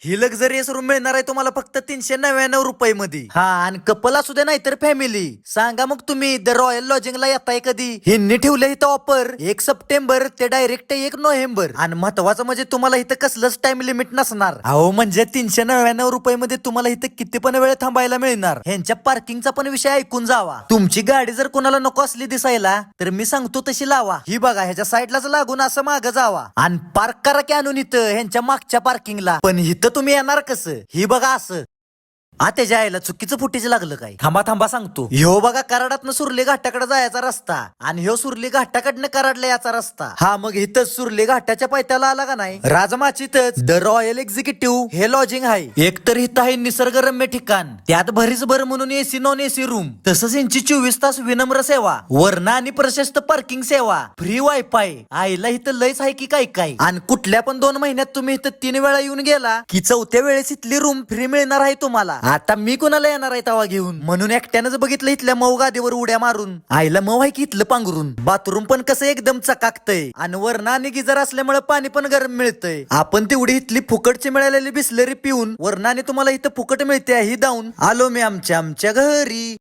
ही luxurious room मिळणार आहे तुम्हाला फक्त 399 रुपये मध्ये। हा, आणि कपल असू दे नाहीतर फॅमिली, सांगा मग तुम्ही द रॉयल लॉजिंगला येताय कधी? ह्यांनी ठेवलं इथं ऑफर 1 सप्टेंबर ते डायरेक्ट 1 नोव्हेंबर, आणि महत्वाचं म्हणजे तुम्हाला इथं कसलंच टाइम लिमिट नसणार। अहो म्हणजे 399 मध्ये तुम्हाला इथं किती पण वेळ थांबायला मिळणार। ह्यांच्या पार्किंगचा पण विषय ऐकून जावा। तुमची गाडी जर कोणाला नको असली दिसायला तर मी सांगतो तशी लावा। ही बघा, ह्याच्या साईडलाच लागून असं मागं जावा आणि पार्क करा की आणून इथं ह्यांच्या मागच्या पार्किंगला। पण इथं तुम्ही येणार कसं? ही बघा असं। त्याच्या आईला चुकीचं फुटेज लागलं काय? थांबा सांगतो। ह्यो बघा कराडातनं सुरली घाटाकडे जायचा रस्ता, आणि ह्यो सुरली घाटाकडनं कराडला याचा रस्ता। हा, मग इथं सुरली घाटाच्या पायथ्याला आला का नाही, राजमाचीतच द रॉयल एक्झिक्युटिव्ह हे लॉजिंग आहे। एक तर इथं आहे निसर्गरम्य ठिकाण, त्यात भरीच भर म्हणून एसी नॉन एसी रूम, तसंच यांची 24 तास विनम्र सेवा, वर्ण आणि प्रशस्त पार्किंग सेवा, फ्री वायफाय। आईला इथं लयच आहे की काय काय। आणि कुठल्या पण 2 महिन्यात तुम्ही इथं 3 वेळा येऊन गेला की 4थ्या वेळेस इथली रूम फ्री मिळणार आहे तुम्हाला। आता मी कोणाला येणार आहे तवा घेऊन, म्हणून एकट्यानंच बघितलं इथल्या मऊ गादीवर उड्या मारून। आईला मऊ आहे की इथलं पांघरून। बाथरूम पण कसं एकदम चकाकतंय, आणि वरण आणि गिजर असल्यामुळे पाणी पण गरम मिळतंय। आपण तेवढी इथली फुकटची मिळालेली बिस्लरी पिऊन वरणाने तुम्हाला इथं फुकट मिळते ही दावून आलो मी आमच्या घरी।